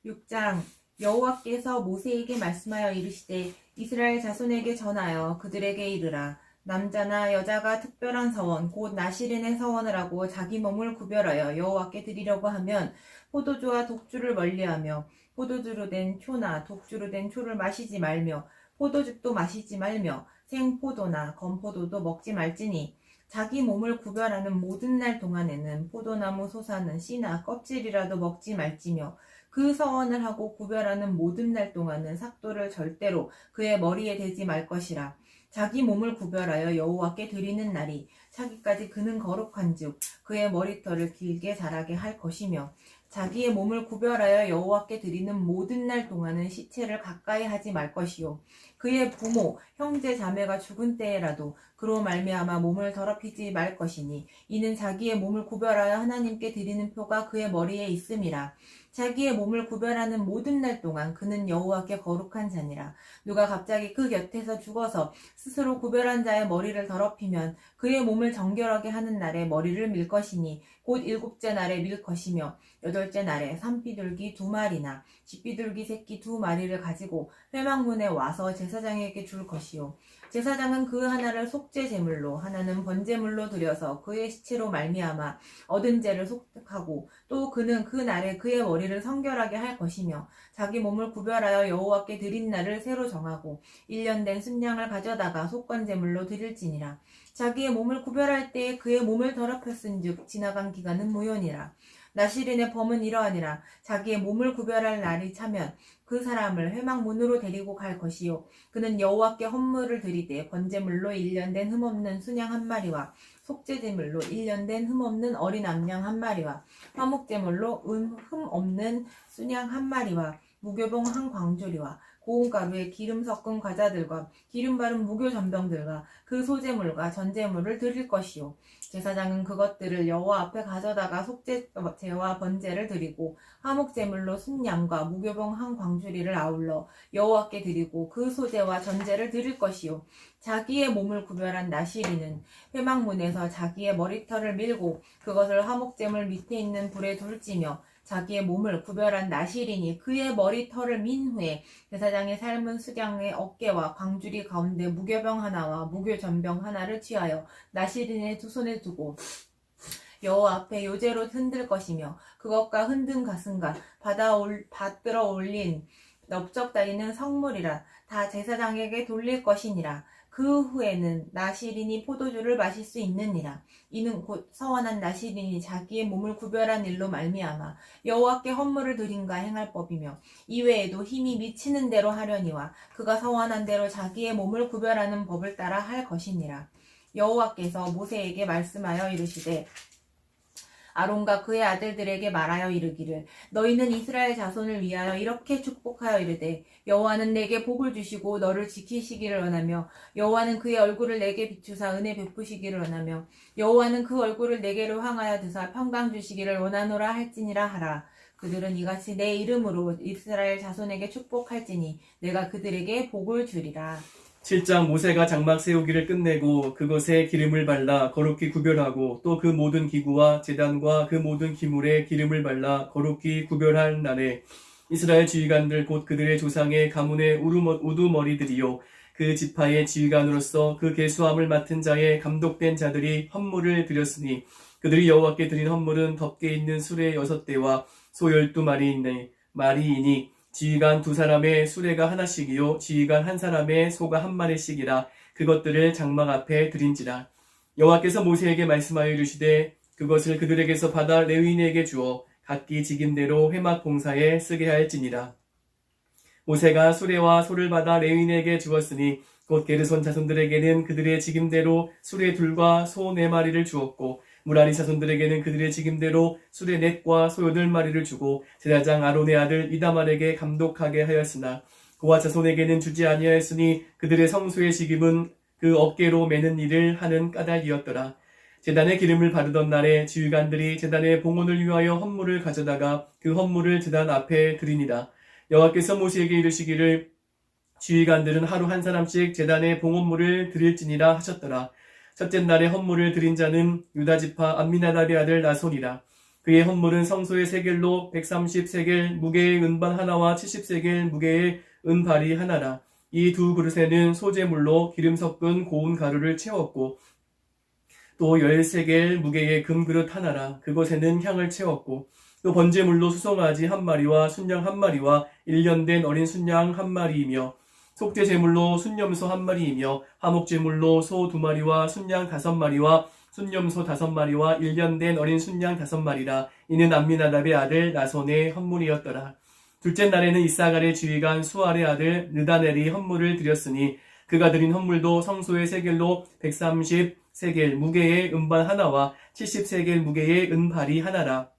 6장 여호와께서 모세에게 말씀하여 이르시되 이스라엘 자손에게 전하여 그들에게 이르라. 남자나 여자가 특별한 서원 곧 나시린의 서원을 하고 자기 몸을 구별하여 여호와께 드리려고 하면 포도주와 독주를 멀리하며 포도주로 된 초나 독주로 된 초를 마시지 말며 포도즙도 마시지 말며 생포도나 건포도도 먹지 말지니 자기 몸을 구별하는 모든 날 동안에는 포도나무 솟아는 씨나 껍질이라도 먹지 말지며 그 서원을 하고 구별하는 모든 날 동안은 삭도를 절대로 그의 머리에 대지 말 것이라. 자기 몸을 구별하여 여호와께 드리는 날이 차기까지 그는 거룩한즉 그의 머리털을 길게 자라게 할 것이며 자기의 몸을 구별하여 여호와께 드리는 모든 날 동안은 시체를 가까이 하지 말 것이요 그의 부모 형제 자매가 죽은 때에라도 그로 말미암아 몸을 더럽히지 말 것이니 이는 자기의 몸을 구별하여 하나님께 드리는 표가 그의 머리에 있음이라. 자기의 몸을 구별하는 모든 날 동안 그는 여호와께 거룩한 자니라. 누가 갑자기 그 곁에서 죽어서 스스로 구별한 자의 머리를 더럽히면 그의 몸을 정결하게 하는 날에 머리를 밀 것이니 곧 7째 날에 밀 것이며 8째 날에 산비둘기 2마리나 쥐비둘기 새끼 2마리를 가지고 회막문에 와서 제사장에게 줄 것이요 제사장은 그 하나를 속죄 제물로 하나는 번제물로 드려서 그의 시체로 말미암아 얻은 죄를 속하고 또 그는 그 날에 그의 머리를 성결하게 할 것이며 자기 몸을 구별하여 여호와께 드린 날을 새로 정하고 1년 된 순양을 가져다가 속건 제물로 드릴지니라. 자기의 몸을 구별할 때에 그의 몸을 더럽혔은즉 지나간 기간은 무효니라. 나시린의 범은 이러하니라. 자기의 몸을 구별할 날이 차면 그 사람을 회막문으로 데리고 갈 것이요 그는 여호와께 헌물을 드리되 번제물로 1년 된 흠없는 순양 1마리와 속죄제물로 1년 된 흠없는 어린 암양 1마리와 화목제물로 흠없는 순양 1마리와 무교봉 1광조리와 고운 가루에 기름 섞은 과자들과 기름 바른 무교 전병들과 그 소제물과 전제물을 드릴 것이요 제사장은 그것들을 여호와 앞에 가져다가 속죄제와 번제를 드리고 화목제물로 순양과 무교봉 1광주리를 아울러 여호와께 드리고 그 소제와 전제를 드릴 것이요 자기의 몸을 구별한 나시리는 회막문에서 자기의 머리털을 밀고 그것을 화목제물 밑에 있는 불에 둘지며 자기의 몸을 구별한 나시린이 그의 머리털을 민 후에 제사장의 삶은 수장의 어깨와 광주리 가운데 무교병 하나와 무교전병 하나를 취하여 나시린의 2손에 두고 여호와 앞에 요제로 흔들 것이며 그것과 흔든 가슴과 받들어 올린 넓적다리는 성물이라 다 제사장에게 돌릴 것이니라. 그 후에는 나시린이 포도주를 마실 수 있느니라. 이는 곧 서원한 나시린이 자기의 몸을 구별한 일로 말미암아 여호와께 헌물을 드린가 행할 법이며 이외에도 힘이 미치는 대로 하려니와 그가 서원한 대로 자기의 몸을 구별하는 법을 따라 할 것이니라. 여호와께서 모세에게 말씀하여 이르시되 아론과 그의 아들들에게 말하여 이르기를 너희는 이스라엘 자손을 위하여 이렇게 축복하여 이르되 여호와는 내게 복을 주시고 너를 지키시기를 원하며 여호와는 그의 얼굴을 내게 비추사 은혜 베푸시기를 원하며 여호와는 그 얼굴을 내게로 향하여 드사 평강 주시기를 원하노라 할지니라 하라. 그들은 이같이 내 이름으로 이스라엘 자손에게 축복할지니 내가 그들에게 복을 주리라. 7장 모세가 장막 세우기를 끝내고 그것에 기름을 발라 거룩히 구별하고 또 그 모든 기구와 제단과 그 모든 기물에 기름을 발라 거룩히 구별할 날에 이스라엘 지휘관들 곧 그들의 조상의 가문의 우두머리들이요 그 지파의 지휘관으로서 그 계수함을 맡은 자의 감독된 자들이 헌물을 드렸으니 그들이 여호와께 드린 헌물은 덮개 있는 수레 6대와 소 12마리이니 지휘관 2사람의 수레가 하나씩이요 지휘관 1사람의 소가 1마리씩이라 그것들을 장막 앞에 드린지라. 여호와께서 모세에게 말씀하여 이르시되 그것을 그들에게서 받아 레위인에게 주어 각기 직임대로 회막 봉사에 쓰게 할지니라. 모세가 수레와 소를 받아 레위인에게 주었으니 곧 게르손 자손들에게는 그들의 직임대로 수레 2과 소 4마리를 주었고 무라리 자손들에게는 그들의 직임대로 수레 4과 소 8마리를 주고 제사장 아론의 아들 이다말에게 감독하게 하였으나 그와 자손에게는 주지 아니하였으니 그들의 성소의 직임은 그 어깨로 매는 일을 하는 까닭이었더라. 제단에 기름을 바르던 날에 지휘관들이 제단의 봉헌을 위하여 헌물을 가져다가 그 헌물을 제단 앞에 드리니라. 여호와께서 모세에게 이르시기를 지휘관들은 하루 한 사람씩 제단의 봉헌물을 드릴지니라 하셨더라. 첫째 날에 헌물을 드린 자는 유다지파 암미나답의 아들 나손이라. 그의 헌물은 성소의 세겔로 130세겔 무게의 은반 하나와 70세겔 무게의 은발이 하나라. 이 두 그릇에는 소재물로 기름 섞은 고운 가루를 채웠고 또 10세겔 무게의 금그릇 하나라. 그것에는 향을 채웠고 또 번제물로 수송아지 한 마리와 순양 한 마리와 1년 된 어린 순양 한 마리이며 속죄제물로 순염소 한 마리이며 화목제물로 소 2마리와 순양 5마리와 순염소 5마리와 1년 된 어린 순양 5마리라. 이는 암미나답의 아들 나손의 헌물이었더라. 둘째 날에는 이사갈의 지휘관 수알의 아들 느다넬이 헌물을 드렸으니 그가 드린 헌물도 성소의 세겔로 130세겔 무게의 은반 하나와 70세겔 무게의 은발이 하나라.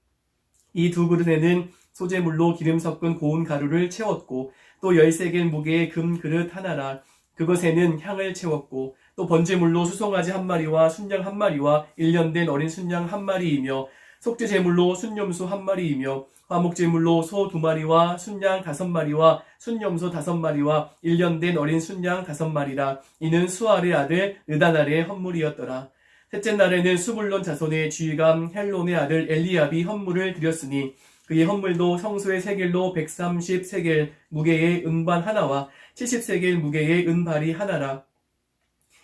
이 두 그릇에는 소재물로 기름 섞은 고운 가루를 채웠고 또 10세겔 무게의 금 그릇 하나라. 그것에는 향을 채웠고 또 번제물로 수송아지 한 마리와 순양 한 마리와 1년 된 어린 순양 한 마리이며 속죄제물로 순염소 한 마리이며 화목제물로 소 2마리와 순양 5마리와 순염소 5마리와 1년 된 어린 순양 5마리라. 이는 수알의 아들 느다날의 헌물이었더라. 셋째 날에는 수불론 자손의 지휘관 헬론의 아들 엘리압이 헌물을 드렸으니 그의 헌물도 성소의 세겔로 130세겔 무게의 은반 하나와 70세겔 무게의 은발이 하나라.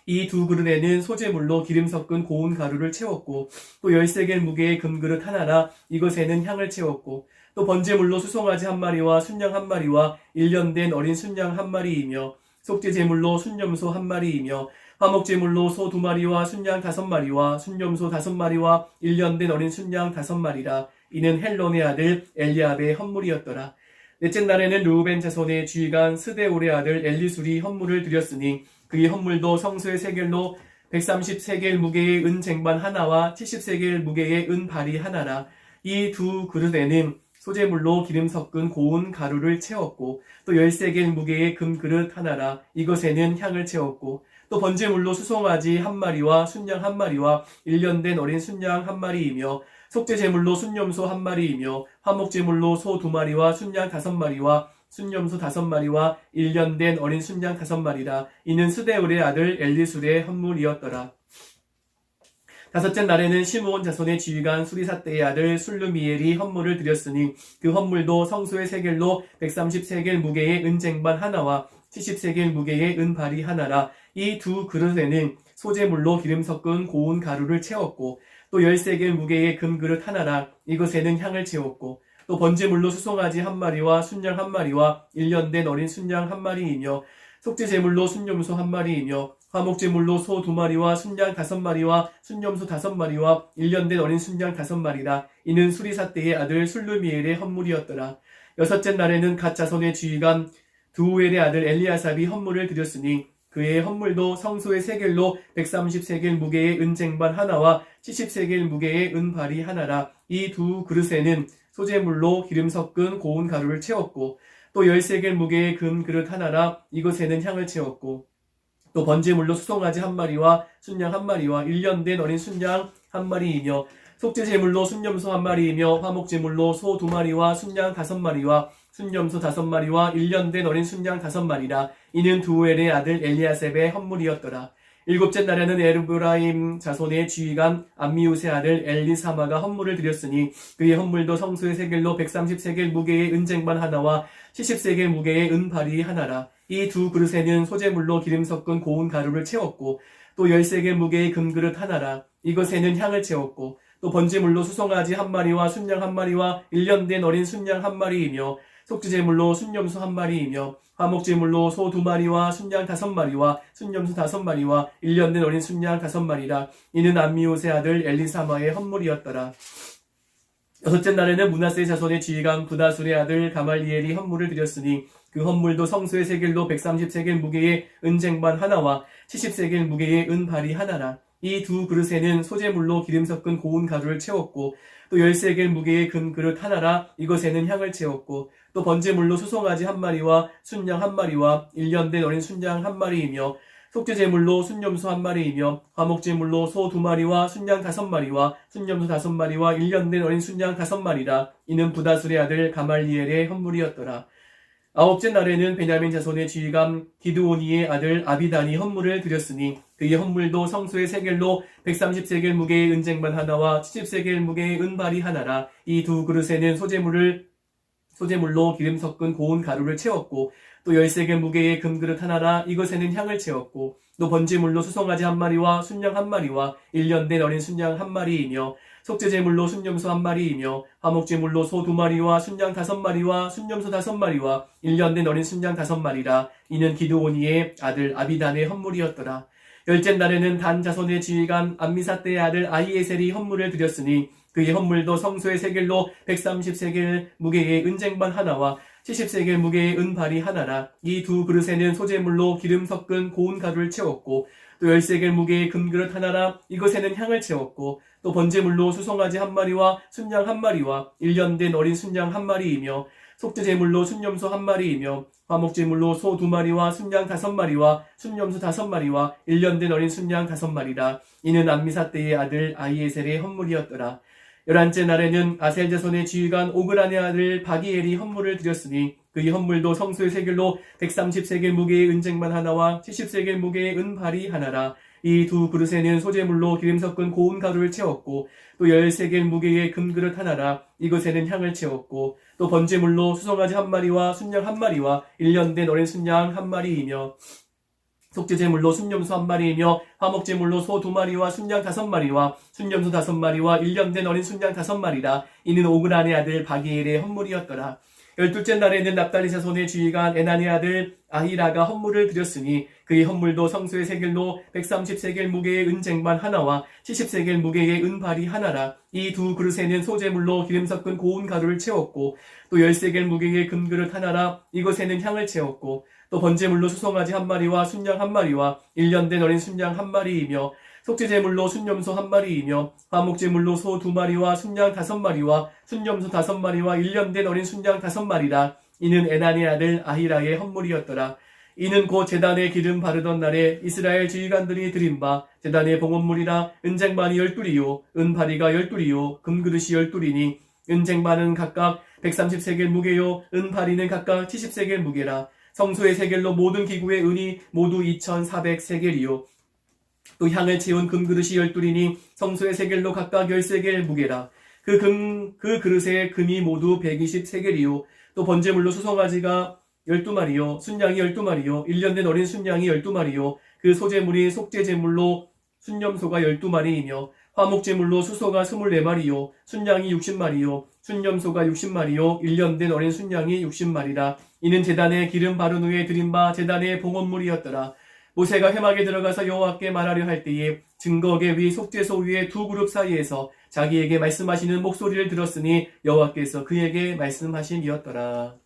이 두 그릇에는 소재물로 기름 섞은 고운 가루를 채웠고 또 10세겔 무게의 금그릇 하나라. 이것에는 향을 채웠고 또 번제물로 수송아지 한 마리와 순양 한 마리와 1년 된 어린 순양 한 마리이며 속죄제물로 순염소 한 마리이며 화목제물로 소 2마리와 순양 5마리와 순염소 5마리와 1년 된 어린 순양 5마리라. 이는 헬론의 아들 엘리압의 헌물이었더라. 넷째 날에는 르우벤 자손의 지휘관 스데올의 아들 엘리술이 헌물을 드렸으니 그의 헌물도 성소의 세겔로 130세겔 무게의 은 쟁반 하나와 70세겔 무게의 은발이 하나라. 이 두 그릇에는 소재물로 기름 섞은 고운 가루를 채웠고 또 10세겔 무게의 금그릇 하나라. 이것에는 향을 채웠고 또 번제물로 수송아지 한 마리와 순양 한 마리와 1년 된 어린 순양 한 마리이며 속죄제물로 순염소 한 마리이며 화목제물로 소 2마리와 순양 5마리와 순염소 5마리와 1년 된 어린 순양 5마리라. 이는 스데울의 아들 엘리술의 헌물이었더라. 다섯째 날에는 시므온 자손의 지휘관 수리사떼의 아들 술루미엘이 헌물을 드렸으니 그 헌물도 성소의 세겔로 130세겔 무게의 은쟁반 하나와 70세겔 무게의 은발이 하나라. 이 두 그릇에는 소재물로 기름 섞은 고운 가루를 채웠고 또 10세겔 무게의 금그릇 하나라. 이것에는 향을 채웠고 또 번제물로 수송아지 한 마리와 순양 한 마리와 1년 된 어린 순양 한 마리이며 속죄제물로 순염소 한 마리이며 화목제물로 소 2마리와 순양 5마리와 순염소 5마리와 1년 된 어린 순양 5마리라. 이는 수리사떼의 아들 술루미엘의 헌물이었더라. 여섯째 날에는 갓 자손의 지휘관 드우엘의 아들 엘리아삽이 헌물을 드렸으니 그의 헌물도 성소의 세겔로 130세겔 무게의 은쟁반 하나와 70세겔 무게의 은발이 하나라. 이 두 그릇에는 소재물로 기름 섞은 고운 가루를 채웠고 또 10세겔 무게의 금그릇 하나라. 이것에는 향을 채웠고 또 번제물로 수송아지 한 마리와 순양 한 마리와 1년 된 어린 순양 한 마리이며 속죄제물로 순염소 한 마리이며 화목제물로 소 2마리와 순양 5마리와 순염소 5마리와 1년 된 어린 순양 5마리라. 이는 두엘의 아들 엘리아셉의 헌물이었더라. 일곱째 날에는 에르브라임 자손의 지휘관 암미우스의 아들 엘리사마가 헌물을 드렸으니 그의 헌물도 성소의 세겔로 130세겔 무게의 은쟁반 하나와 70세겔 무게의 은발이 하나라. 이 두 그릇에는 소재물로 기름 섞은 고운 가루를 채웠고 또 10세겔 무게의 금그릇 하나라. 이것에는 향을 채웠고 또 번제물로 수송아지 한 마리와 순양 한 마리와 1년 된 어린 순양 한 마리이며 속죄제물로 순염소 한 마리이며 화목제물로 소 2마리와 순양 5마리와 순염소 5마리와 1년 된 어린 순양 5마리라. 이는 암미옷의 아들 엘리사마의 헌물이었더라. 여섯째 날에는 므낫세 자손의 지휘관 부다술의 아들 가말리엘이 헌물을 드렸으니 그 헌물도 성소의 세겔로 130세겔 무게의 은쟁반 하나와 70세겔 무게의 은발이 하나라. 이 두 그릇에는 소재물로 기름 섞은 고운 가루를 채웠고 또 10세겔 무게의 금그릇 하나라. 이것에는 향을 채웠고 또 번제물로 수송아지 한 마리와 순양 한 마리와 1년 된 어린 순양 한 마리이며 속죄제물로 순염소 1마리이며 화목제물로 소 2마리와 순양 5마리와 순염소 5마리와 1년 된 어린 순양 5마리라. 이는 부다술의 아들 가말리엘의 헌물이었더라. 아홉째 날에는 베냐민 자손의 지휘관 기드오니의 아들 아비단이 헌물을 드렸으니 그의 헌물도 성소의 세겔로 130세겔 무게의 은쟁반 하나와 70세겔 무게의 은발이 하나라. 이 두 그릇에는 소제물로 기름 섞은 고운 가루를 채웠고 또 10세겔 무게의 금그릇 하나라. 이것에는 향을 채웠고 또 번제물로 수송아지 1마리와 순양 1마리와 1년 된 어린 순양 1마리이며 속죄제물로 순염소 1마리이며 화목제물로 소 2마리와 순양 5마리와 순염소 5마리와 1년 된 어린 순양 5마리라. 이는 기드오니의 아들 아비단의 헌물이었더라. 열째 날에는 단 자손의 지휘관 암미사떼의 아들 아히에셀이 헌물을 드렸으니 그의 헌물도 성소의 세겔로 130세겔 무게의 은쟁반 하나와 70세겔 무게의 은발이 하나라. 이 두 그릇에는 소제물로 기름 섞은 고운 가루를 채웠고 또 10세겔 무게의 금그릇 하나라. 이것에는 향을 채웠고 또 번제물로 수송아지 1마리와 순양 1마리와 1년 된 어린 순양 1마리이며 속죄제물로 순염소 1마리이며 화목제물로 소 2마리와 순양 5마리와 순염소 5마리와 1년 된 어린 순양 5마리라. 이는 암미사떼의 아들 아히에셀의 헌물이었더라. 11째 날에는 아셀 자손의 지휘관 오그란의 아들 바기엘이 헌물을 드렸으니 그의 헌물도 성소의 세겔로 130세겔 무게의 은쟁반 하나와 70세겔 무게의 은발이 하나라. 이 두 그릇에는 소제물로 기름 섞은 고운 가루를 채웠고 또 10세겔 무게의 금그릇 하나라. 이것에는 향을 채웠고 또 번제물로 수송아지 1마리와 순양 1마리와 1년 된 어린 순양 1마리이며 속죄제물로 순염소 1마리이며 화목제물로 소 2마리와 순양 5마리와 순염소 5마리와 1년 된 어린 순양 5마리라. 이는 오그란의 아들 바기엘의 헌물이었더라. 12째 날에는 납달리 자손의 지휘관 에난의 아들 아히라가 헌물을 드렸으니 그의 헌물도 성소의 세겔로 130세겔 무게의 은쟁반 하나와 70세겔 무게의 은발이 하나라. 이 두 그릇에는 소제물로 기름 섞은 고운 가루를 채웠고 또 10세겔 무게의 금그릇 하나라. 이것에는 향을 채웠고 또 번제물로 수송아지 1마리와 순양 1마리와 1년 된 어린 순양 1마리이며 속죄제물로 순염소 1마리이며 화목제물로 소 2마리와 순양 5마리와 순염소 5마리와 1년 된 어린 순양 5마리라. 이는 에난의 아들 아히라의 헌물이었더라. 이는 곧 제단에 기름 바르던 날에 이스라엘 지휘관들이 드린 바 제단의 봉헌물이라. 은쟁반이 12이요 은파리가 12이요 금그릇이 12이니 은쟁반은 각각 130세겔 무게요 은파리는 각각 70세겔 무게라. 성소의 세겔로 모든 기구의 은이 모두 2400세겔이요 또 향을 채운 금그릇이 12이니 성소의 세겔로 각각 10세겔 무게라. 그 그릇의 금이 모두 120세겔이요 또 번제물로 수송아지가 12마리요 순양이 12마리요 1년 된 어린 순양이 12마리요 그 소제물이 속죄제물로 순염소가 12마리이며 화목제물로 수소가 24마리요 순양이 60마리요 순염소가 60마리요 1년 된 어린 순양이 60마리라. 이는 제단에 기름 바른 후에 드린 바 제단의 봉헌물이었더라. 모세가 회막에 들어가서 여호와께 말하려 할 때에 증거계 위 속죄소 위에 두 그룹 사이에서 자기에게 말씀하시는 목소리를 들었으니 여호와께서 그에게 말씀하심이었더라.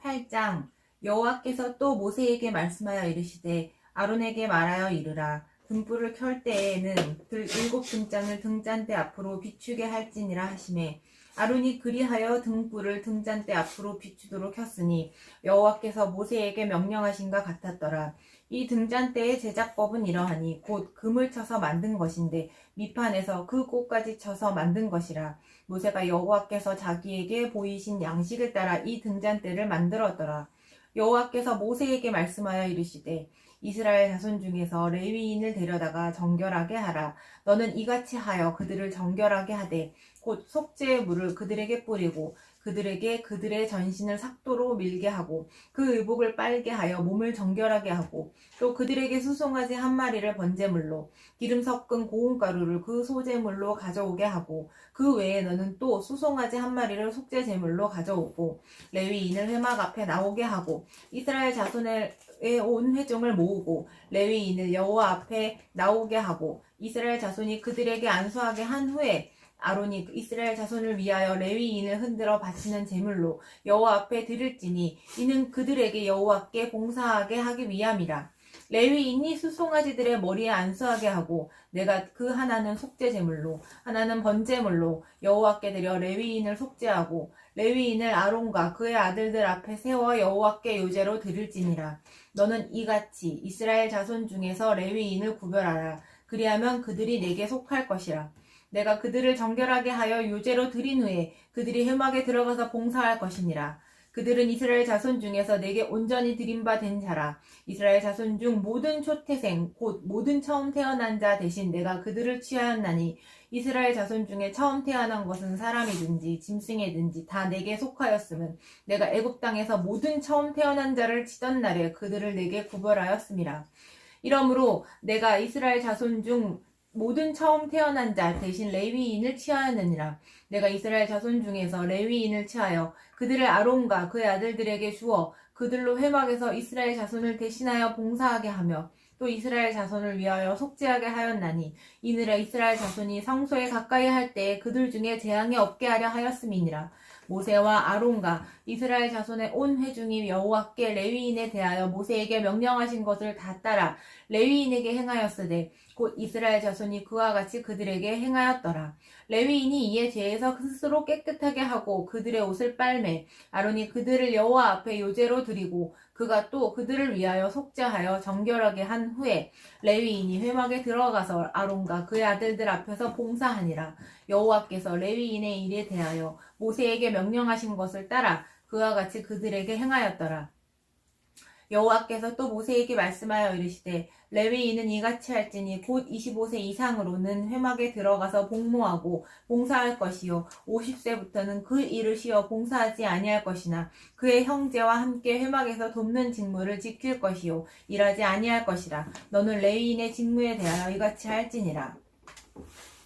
8장 여호와께서 또 모세에게 말씀하여 이르시되 아론에게 말하여 이르라. 등불을 켤 때에는 7등잔을 등잔대 앞으로 비추게 할지니라 하시매 아론이 그리하여 등불을 등잔대 앞으로 비추도록 켰으니 여호와께서 모세에게 명령하신가 같았더라. 이 등잔대의 제작법은 이러하니 곧 금을 쳐서 만든 것인데 밑판에서 그 꽃까지 쳐서 만든 것이라. 모세가 여호와께서 자기에게 보이신 양식을 따라 이 등잔대를 만들었더라. 여호와께서 모세에게 말씀하여 이르시되 이스라엘 자손 중에서 레위인을 데려다가 정결하게 하라. 너는 이같이 하여 그들을 정결하게 하되 곧 속죄의 물을 그들에게 뿌리고 그들에게 그들의 전신을 삭도로 밀게 하고 그 의복을 빨게 하여 몸을 정결하게 하고 또 그들에게 수송아지 1마리를 번제물로 기름 섞은 고운 가루를 그 소제물로 가져오게 하고 그 외에 너는 또 수송아지 1마리를 속죄제물로 가져오고 레위인을 회막 앞에 나오게 하고 이스라엘 자손의 온 회중을 모으고 레위인을 여호와 앞에 나오게 하고 이스라엘 자손이 그들에게 안수하게 한 후에 아론이 이스라엘 자손을 위하여 레위인을 흔들어 바치는 제물로 여호와 앞에 드릴지니 이는 그들에게 여호와께 봉사하게 하기 위함이라. 레위인이 수송아지들의 머리에 안수하게 하고 내가 그 하나는 속죄제물로 하나는 번제물로 여호와께 드려 레위인을 속죄하고 레위인을 아론과 그의 아들들 앞에 세워 여호와께 요제로 드릴지니라. 너는 이같이 이스라엘 자손 중에서 레위인을 구별하라. 그리하면 그들이 내게 속할 것이라. 내가 그들을 정결하게 하여 요제로 드린 후에 그들이 회막에 들어가서 봉사할 것이니라. 그들은 이스라엘 자손 중에서 내게 온전히 드린 바 된 자라. 이스라엘 자손 중 모든 초태생 곧 모든 처음 태어난 자 대신 내가 그들을 취하였나니 이스라엘 자손 중에 처음 태어난 것은 사람이든지 짐승이든지 다 내게 속하였음은 내가 애굽 땅에서 모든 처음 태어난 자를 치던 날에 그들을 내게 구별하였음이라. 이러므로 내가 이스라엘 자손 중 모든 처음 태어난 자 대신 레위인을 취하였느니라. 내가 이스라엘 자손 중에서 레위인을 취하여 그들을 아론과 그의 아들들에게 주어 그들로 회막에서 이스라엘 자손을 대신하여 봉사하게 하며 또 이스라엘 자손을 위하여 속죄하게 하였나니 이느라 이스라엘 자손이 성소에 가까이 할 때에 그들 중에 재앙이 없게 하려 하였음이니라. 모세와 아론과 이스라엘 자손의 온 회중이 여호와께 레위인에 대하여 모세에게 명령하신 것을 다 따라 레위인에게 행하였으되 곧 이스라엘 자손이 그와 같이 그들에게 행하였더라. 레위인이 이에 죄에서 스스로 깨끗하게 하고 그들의 옷을 빨매 아론이 그들을 여호와 앞에 요제로 드리고 그가 또 그들을 위하여 속죄하여 정결하게 한 후에 레위인이 회막에 들어가서 아론과 그의 아들들 앞에서 봉사하니라. 여호와께서 레위인의 일에 대하여 모세에게 명령하신 것을 따라 그와 같이 그들에게 행하였더라. 여호와께서 또 모세에게 말씀하여 이르시되 레위인은 이같이 할지니 곧 25세 이상으로는 회막에 들어가서 복무하고 봉사할 것이요 50세부터는 그 일을 쉬어 봉사하지 아니할 것이나 그의 형제와 함께 회막에서 돕는 직무를 지킬 것이요 일하지 아니할 것이라. 너는 레위인의 직무에 대하여 이같이 할지니라.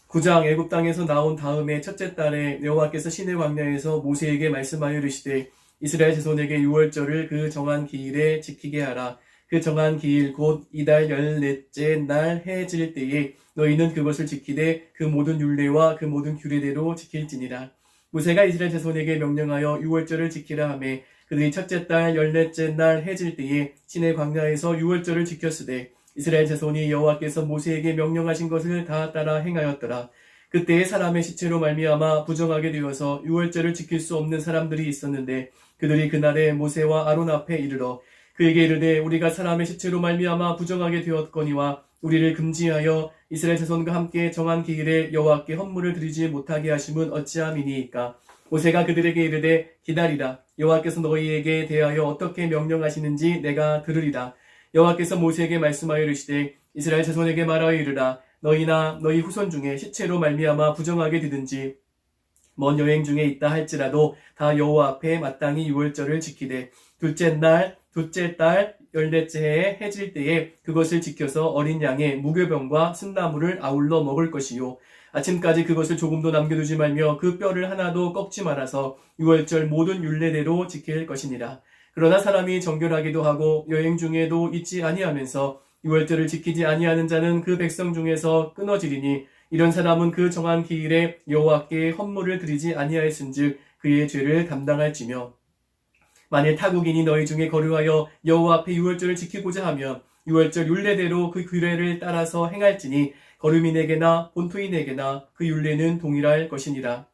9장 애굽 땅에서 나온 다음에 첫째 달에 여호와께서 시내 광야에서 모세에게 말씀하여 이르시되 이스라엘 자손에게 유월절을 그 정한 기일에 지키게 하라. 그 정한 기일 곧 이달 14째 날 해 질 때에 너희는 그것을 지키되 그 모든 율례와 그 모든 규례대로 지킬지니라. 모세가 이스라엘 자손에게 명령하여 유월절을 지키라 하매 그들이 첫째 달 14째 날 해 질 때에 시내 광야에서 유월절을 지켰으되 이스라엘 자손이 여호와께서 모세에게 명령하신 것을 다 따라 행하였더라. 그때에 사람의 시체로 말미암아 부정하게 되어서 유월절을 지킬 수 없는 사람들이 있었는데 그들이 그날에 모세와 아론 앞에 이르러 그에게 이르되 우리가 사람의 시체로 말미암아 부정하게 되었거니와 우리를 금지하여 이스라엘 자손과 함께 정한 기일에 여호와께 헌물을 드리지 못하게 하심은 어찌함이니이까. 모세가 그들에게 이르되 기다리라. 여호와께서 너희에게 대하여 어떻게 명령하시는지 내가 들으리라. 여호와께서 모세에게 말씀하여 이르시되 이스라엘 자손에게 말하여 이르라. 너희나 너희 후손 중에 시체로 말미암아 부정하게 되든지 먼 여행 중에 있다 할지라도 다 여호와 앞에 마땅히 유월절을 지키되 둘째 날 둘째 달 14째 해에 해질 때에 그것을 지켜서 어린 양의 무교병과 순나물을 아울러 먹을 것이요 아침까지 그것을 조금도 남겨두지 말며 그 뼈를 하나도 꺾지 말아서 유월절 모든 율례대로 지킬 것이니라. 그러나 사람이 정결하기도 하고 여행 중에도 잊지 아니하면서 유월절을 지키지 아니하는 자는 그 백성 중에서 끊어지리니 이런 사람은 그 정한 기일에 여호와께 헌물을 드리지 아니하였은즉 그의 죄를 감당할지며 만일 타국인이 너희 중에 거류하여 여호와 앞에 유월절을 지키고자 하면 유월절 율례대로 그 규례를 따라서 행할지니 거류민에게나 본토인에게나 그 율례는 동일할 것이니라.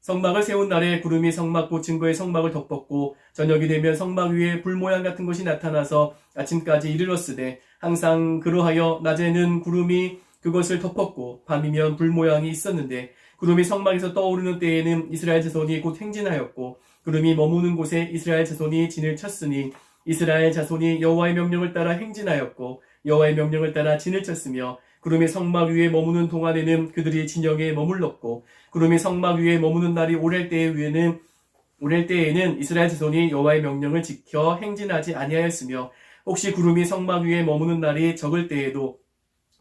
성막을 세운 날에 구름이 성막 곧 증거의 성막을 덮었고 저녁이 되면 성막 위에 불 모양 같은 것이 나타나서 아침까지 이르렀으되 항상 그러하여 낮에는 구름이 그것을 덮었고 밤이면 불 모양이 있었는데 구름이 성막에서 떠오르는 때에는 이스라엘 자손이 곧 행진하였고 구름이 머무는 곳에 이스라엘 자손이 진을 쳤으니 이스라엘 자손이 여호와의 명령을 따라 행진하였고 여호와의 명령을 따라 진을 쳤으며 구름이 성막 위에 머무는 동안에는 그들이 진영에 머물렀고 구름이 성막 위에 머무는 날이 오랠 때에는 이스라엘 자손이 여호와의 명령을 지켜 행진하지 아니하였으며 혹시 구름이 성막 위에 머무는 날이 적을 때에도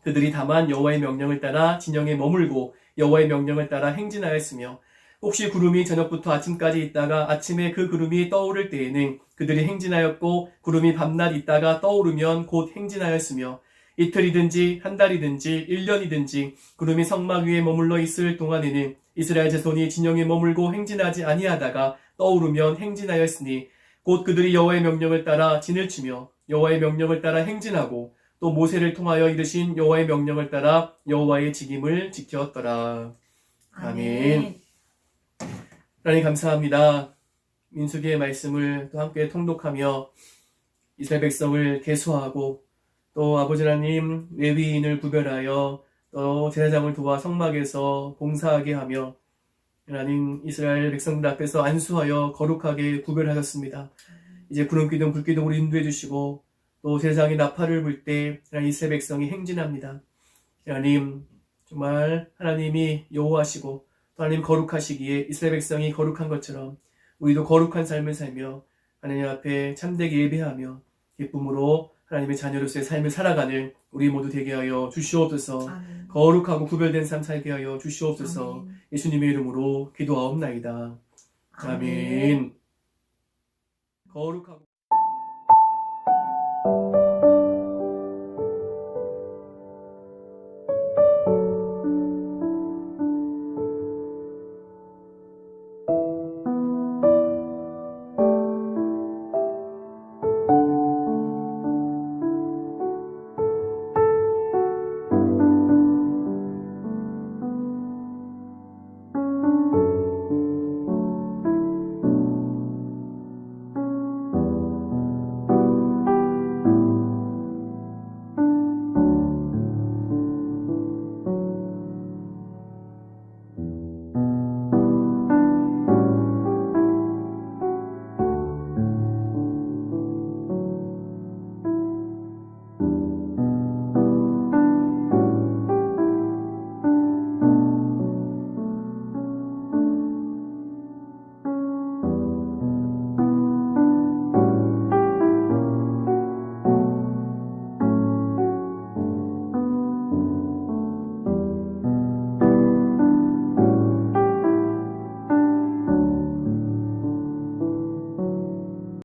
그들이 다만 여호와의 명령을 따라 진영에 머물고 여호와의 명령을 따라 행진하였으며 혹시 구름이 저녁부터 아침까지 있다가 아침에 그 구름이 떠오를 때에는 그들이 행진하였고 구름이 밤낮 있다가 떠오르면 곧 행진하였으며 이틀이든지 한 달이든지 1년이든지 구름이 성막 위에 머물러 있을 동안에는 이스라엘 자손이 진영에 머물고 행진하지 아니하다가 떠오르면 행진하였으니 곧 그들이 여호와의 명령을 따라 진을 치며 여호와의 명령을 따라 행진하고 또 모세를 통하여 이르신 여호와의 명령을 따라 여호와의 직임을 지켰더라. 아멘. 하나님 감사합니다. 민수기의 말씀을 또 함께 통독하며 이스라엘 백성을 계수하고 또 아버지 하나님 레위인을 구별하여 또 제사장을 도와 성막에서 봉사하게 하며 하나님 이스라엘 백성들 앞에서 안수하여 거룩하게 구별하셨습니다. 이제 구름기둥 불기둥으로 인도해 주시고 또 세상이 나팔을 불 때 이스라엘 백성이 행진합니다. 하나님 정말 하나님이 여호와시고 또 하나님 거룩하시기에 이스라엘 백성이 거룩한 것처럼 우리도 거룩한 삶을 살며 하나님 앞에 참되게 예배하며 기쁨으로 하나님의 자녀로서의 삶을 살아가는 우리 모두 되게 하여 주시옵소서. 아멘. 거룩하고 구별된 삶 살게 하여 주시옵소서. 아멘. 예수님의 이름으로 기도하옵나이다. 아멘. 거룩하고